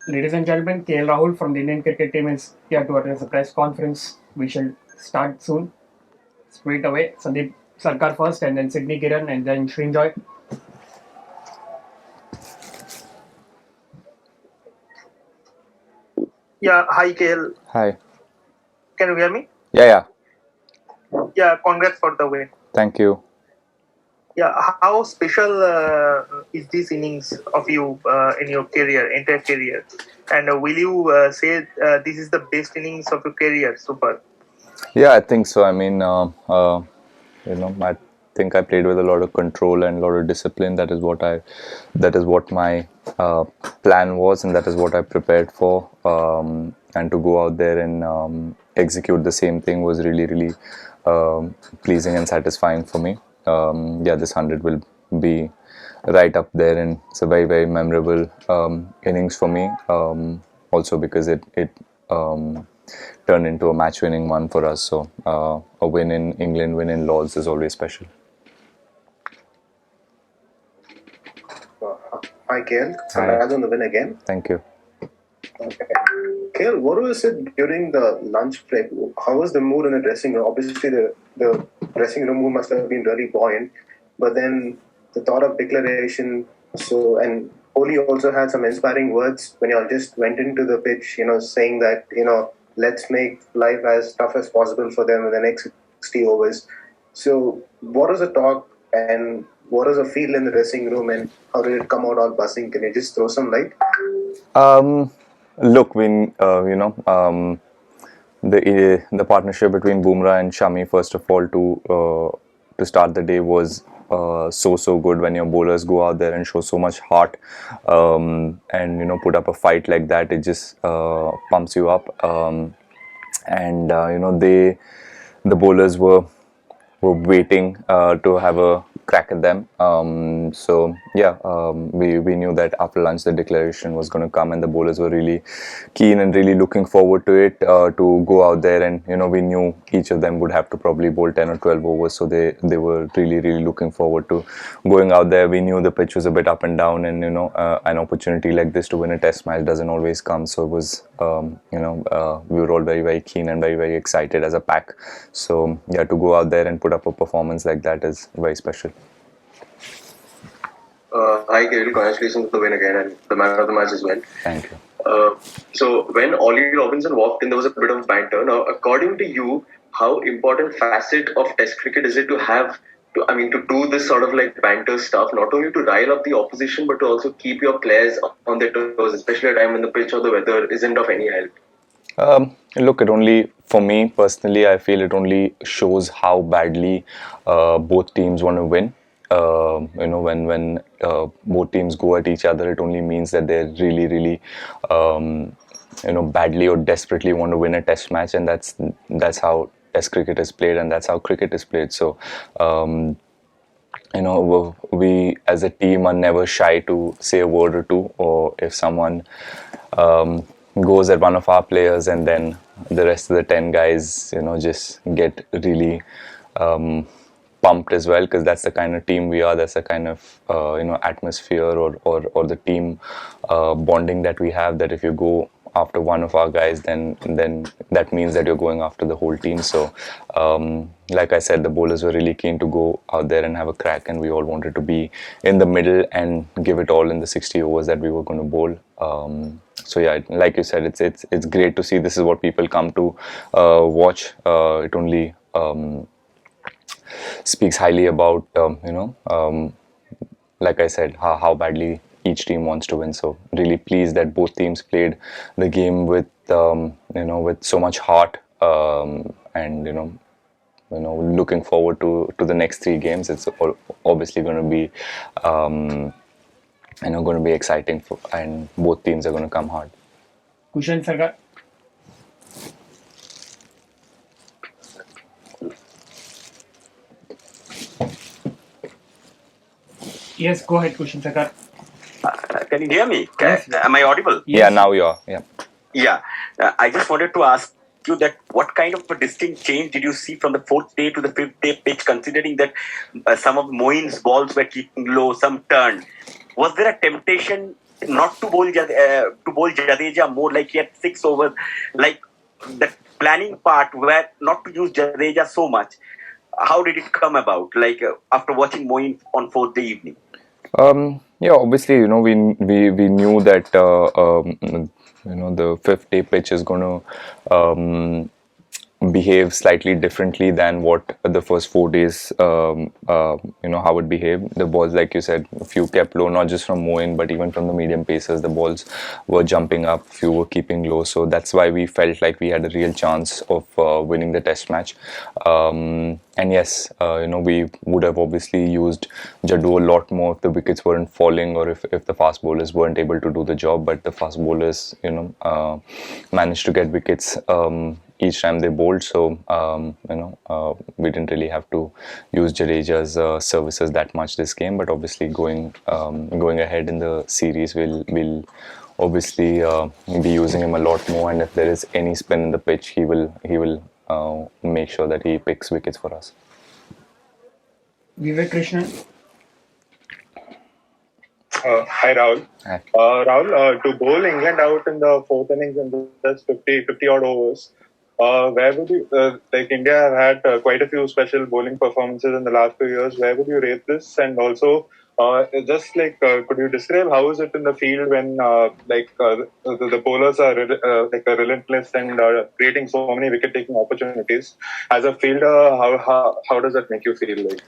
Ladies and gentlemen, KL Rahul from the Indian cricket team is here to address the press conference. We shall start soon. Straight away, Sandeep Sarkar first, and then Sydney Kiran, and then Srinjoy. Yeah, hi KL. Hi. Can you hear me? Yeah. Yeah, congrats for the win. Thank you. Yeah, how special is this innings of you in your career, entire career? And will you say this is the best innings of your career? Super. Yeah, I think so. I mean, I think I played with a lot of control and a lot of discipline. That is what my plan was, and that is what I prepared for. And to go out there and execute the same thing was really, really pleasing and satisfying for me. Yeah, this 100 will be right up there, and it's a very, very memorable innings for me. Also because it turned into a match-winning one for us. So a win in England, win in Lords is always special. Hi, KL. Hi. Congrats on the win again. Thank you. Okay. KL, what was it during the lunch break? How was the mood in the dressing room? Obviously, the dressing room mood must have been really buoyant. But then the thought of declaration. And Kohli also had some inspiring words when you all just went into the pitch, saying that, let's make life as tough as possible for them in the next 60 overs. So, what was the talk and what was the feel in the dressing room and how did it come out all buzzing? Can you just throw some light? Look, the partnership between Bumrah and Shami, first of all, to start the day was so good. When your bowlers go out there and show so much heart, and put up a fight like that, it just pumps you up. And the bowlers were waiting to have a crack at them. We knew that after lunch the declaration was going to come, and the bowlers were really keen and really looking forward to it, to go out there. And we knew each of them would have to probably bowl 10 or 12 overs, so they were really looking forward to going out there. We knew the pitch was a bit up and down, and an opportunity like this to win a test match doesn't always come, so it was we were all very keen and very excited as a pack. So yeah, to go out there and put up a performance like that is very special. Hi, Kirill. Congratulations on the win again and the man of the match as well. Thank you. So when Ollie Robinson walked in, there was a bit of banter. Now, according to you, how important facet of Test cricket is it to have to do this sort of like banter stuff, not only to rile up the opposition, but to also keep your players on their toes, especially at a time when the pitch or the weather isn't of any help? Look, for me personally, I feel it only shows how badly both teams want to win. When both teams go at each other, it only means that they're really badly or desperately want to win a test match, and that's how test cricket is played, and that's how cricket is played. So we as a team are never shy to say a word or two, or if someone goes at one of our players, and then the rest of the 10 guys just get really pumped as well, because that's the kind of team we are. That's the kind of atmosphere or the team bonding that we have, that if you go after one of our guys, then that means that you're going after the whole team. So like I said, the bowlers were really keen to go out there and have a crack, and we all wanted to be in the middle and give it all in the 60 overs that we were going to bowl. So yeah, like you said, it's great to see. This is what people come to watch. It only speaks highly about like I said, how badly each team wants to win. So really pleased that both teams played the game with with so much heart, and looking forward to the next 3 games. It's obviously going to be going to be exciting, and both teams are going to come hard. Kushan Sarkar. Yes, go ahead, Kushan Sarkar. Can you hear me? Yes. Am I audible? Yes. Yeah, now you are. Yeah. I just wanted to ask you that what kind of a distinct change did you see from the 4th day to the 5th day pitch, considering that some of Moeen's balls were keeping low, some turned? Was there a temptation not to bowl Jadeja more, like he had 6 overs, like the planning part where not to use Jadeja so much. How did it come about? Like after watching Moeen on 4th day evening. Yeah, obviously, we knew that the fifth day pitch is going to behave slightly differently than what the first 4 days, how it behaved. The balls, like you said, a few kept low, not just from Moeen, but even from the medium pacers. The balls were jumping up, few were keeping low. So that's why we felt like we had a real chance of winning the test match. And yes, we would have obviously used Jadoo a lot more if the wickets weren't falling or if the fast bowlers weren't able to do the job. But the fast bowlers, managed to get wickets each time they bowled. So, we didn't really have to use Jadeja's services that much this game. But obviously, going ahead in the series, we'll obviously be using him a lot more. And if there is any spin in the pitch, he will make sure that he picks wickets for us. Vivek Krishnan. Hi Rahul. Hi. Rahul, to bowl England out in the fourth innings and just 50 odd overs, where would you, like India have had quite a few special bowling performances in the last few years, where would you rate this? And also, could you describe how is it in the field when the bowlers are relentless and creating so many wicket-taking opportunities? As a fielder, how does that make you feel like?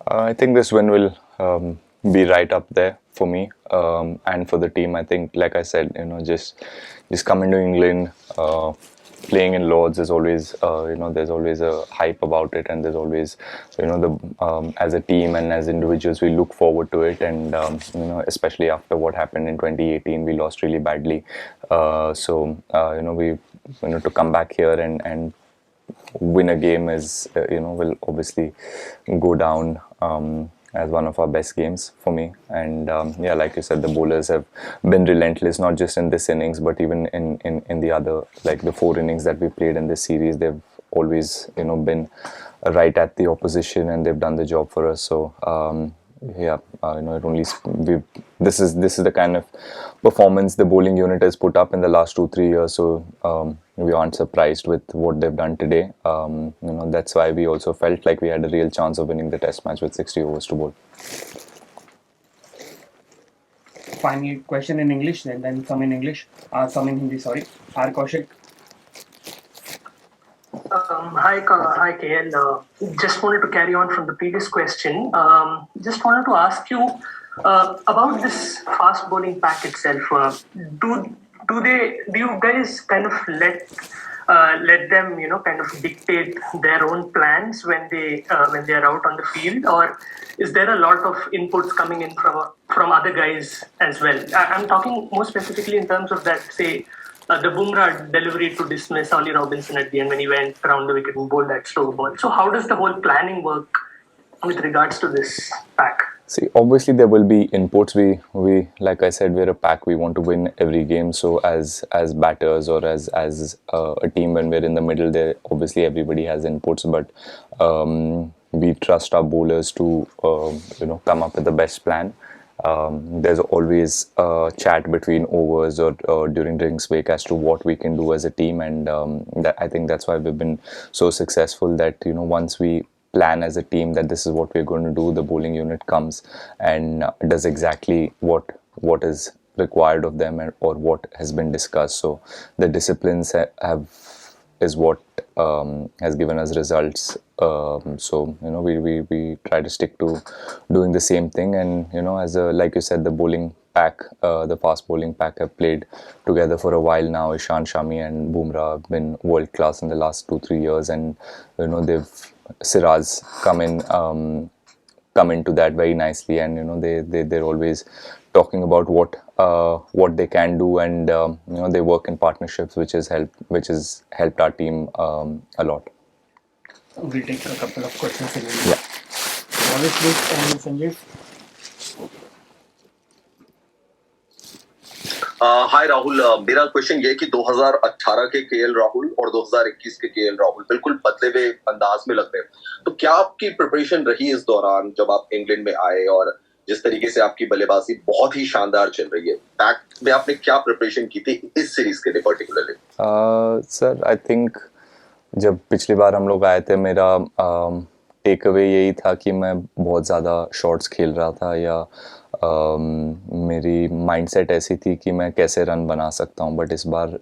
I think this win will be right up there for me and for the team. I think, like I said, just coming to England, playing in Lords is always, there's always a hype about it, and there's always, as a team and as individuals, we look forward to it. And especially after what happened in 2018, we lost really badly. We to come back here and win a game is, will obviously go down as one of our best games for me. And like you said, the bowlers have been relentless, not just in this innings, but even in the other, like the 4 innings that we played in this series. They've always, been right at the opposition, and they've done the job for us. So this is the kind of performance the bowling unit has put up in the last 2-3 years. So we aren't surprised with what they've done today. That's why we also felt like we had a real chance of winning the test match with 60 overs to bowl. Final question in English, then some in English, some in Hindi. Sorry, R. Kaushik. Hi KL. Just wanted to carry on from the previous question. Just wanted to ask you about this fast bowling pack itself. Do you guys kind of let them kind of dictate their own plans when they are out on the field, or is there a lot of inputs coming in from other guys as well? I'm talking more specifically in terms of that, say, the Bumrah delivery to dismiss Ollie Robinson at the end when he went around the wicket and bowled that slow ball. So how does the whole planning work with regards to this pack? See, obviously there will be inputs. We like I said, we're a pack. We want to win every game. So as batters or as a team, when we're in the middle, there obviously everybody has inputs. But we trust our bowlers to come up with the best plan. There's always a chat between overs or during drinks break as to what we can do as a team, and I think that's why we've been so successful. That once we plan as a team that this is what we're going to do, the bowling unit comes and does exactly what is required of them or what has been discussed. So the disciplines is what has given us results. So we try to stick to doing the same thing. And as like you said, the bowling pack, the fast bowling pack have played together for a while now. Ishant Shami and Bumrah have been world class in the last 2-3 years, and they've Siraj come into that very nicely, and they're always talking about what they can do, and they work in partnerships, which has helped our team a lot. We'll take a couple of questions in English. Yeah. Ravish, please, and Sanjeev. हाय राहुल, मेरा question ये है कि 2018 के KL Rahul और 2021 के KL Rahul बिल्कुल बदले हुए अंदाज में लग रहे हैं. तो क्या आपकी प्रिपरेशन रही इस दौरान जब आप इंग्लैंड में आए, और जिस तरीके से आपकी बल्लेबाजी बहुत ही शानदार चल रही है, बैक में आपने क्या प्रिपरेशन की थी इस सीरीज के लिए पर्टिकुलरली? सर आई थिंक जब पिछली बार हम लोग आए थे, मेरा टेक अवे यही था कि मैं बहुत ज़्यादा शॉट्स खेल रहा था, या मेरी माइंडसेट ऐसी थी कि मैं कैसे रन बना सकता हूँ. बट इस बार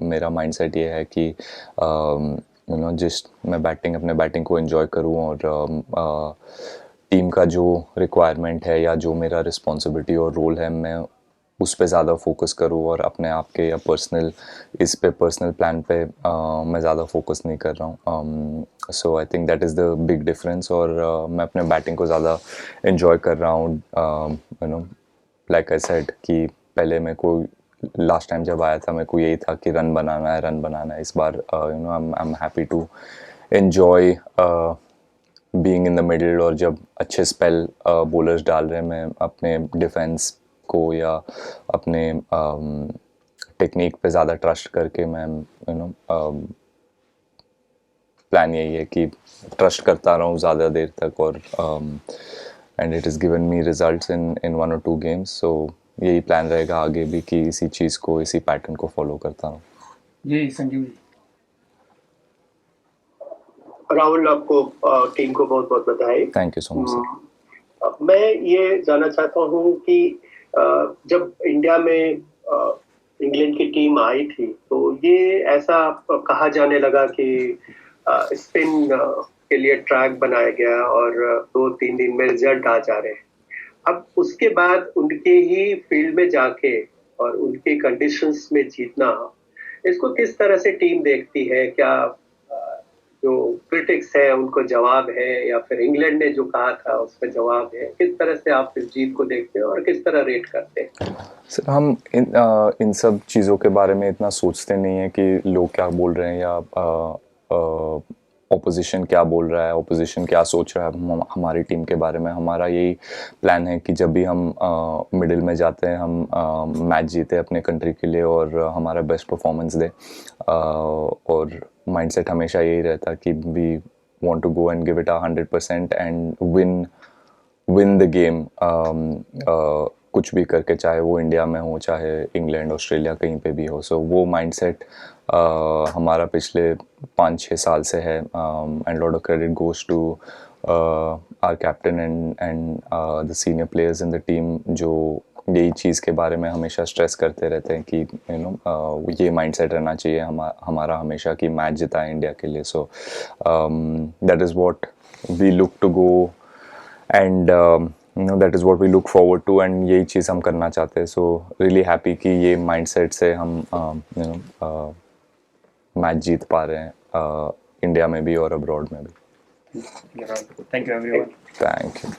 मेरा माइंडसेट ये है कि मैं अपने बैटिंग को एंजॉय करूँ, और टीम का जो रिक्वायरमेंट है या जो मेरा रिस्पॉन्सिबिलिटी और रोल है, मैं उस पे ज़्यादा फोकस करूँ, और अपने आप के या पर्सनल प्लान पे मैं ज़्यादा फोकस नहीं कर रहा हूँ. So I think that is the big difference. और मैं अपने बैटिंग को ज़्यादा एंजॉय कर रहा हूँ. लाइक आई सेड कि पहले मेरे को लास्ट टाइम जब आया था मेरे को यही था कि रन बनाना है. इस बार I am happy to enjoy being in the middle, और जब अच्छे स्पेल बॉलर्स डाल रहे हैं, मैं अपने डिफेंस को या अपने टेक्निक पे ज़्यादा ट्रस्ट करके मैं प्लान यही है कि ट्रस्ट करता रहूँ ज़्यादा देर तक, और and it is given me results in 1 or 2 games. सो यही प्लान रहेगा आगे भी कि इसी चीज़ को, इसी पैटर्न को फॉलो करता रहूँ. जी संजीव जी. राहुल, आपको टीम को बहुत बहुत बधाई. Thank you so much sir. मैं ये जानना चाहता हूँ कि जब इंडिया में इंग्लैंड की टीम आई थी तो ये ऐसा कहा जाने लगा कि स्पिन के लिए ट्रैक बनाया गया और 2-3 दिन में रिजल्ट आ जा रहे हैं. अब उसके बाद उनके ही फील्ड में जाके और उनके कंडीशंस में जीतना, इसको किस तरह से टीम देखती है? क्या जो क्रिटिक्स है उनको जवाब है, या फिर इंग्लैंड ने जो कहा था उसका जवाब है? किस तरह से आप इस जीत को देखते हैं और किस तरह रेट करते हैं? सर हम इन सब चीज़ों के बारे में इतना सोचते नहीं है कि लोग क्या बोल रहे हैं, या ऑपोजिशन क्या बोल रहा है, ऑपोजिशन क्या सोच रहा है हमारी टीम के बारे में. हमारा यही प्लान है कि जब भी हम मिडिल में जाते हैं, हम मैच जीते अपने कंट्री के लिए और हमारा बेस्ट परफॉर्मेंस दे. और माइंडसेट हमेशा यही रहता कि we want to go and give it 100% and win the game, कुछ भी करके, चाहे वो इंडिया में हो, चाहे इंग्लैंड, ऑस्ट्रेलिया, कहीं पे भी हो. सो वो माइंडसेट हमारा पिछले 5-6 साल से है. And lot of credit goes to our captain and the senior players in the team, जो यही चीज़ के बारे में हमेशा स्ट्रेस करते रहते हैं कि ये माइंडसेट रहना चाहिए हमारा हमेशा कि मैच जिताए इंडिया के लिए. So that is what we look to go, and that is what we look forward to, and यही चीज़ हम करना चाहते हैं. सो रियली हैप्पी कि ये माइंडसेट से हम मैच जीत पा रहे हैं, इंडिया में भी और अब्रॉड में भी. Thank you everyone. Thank you.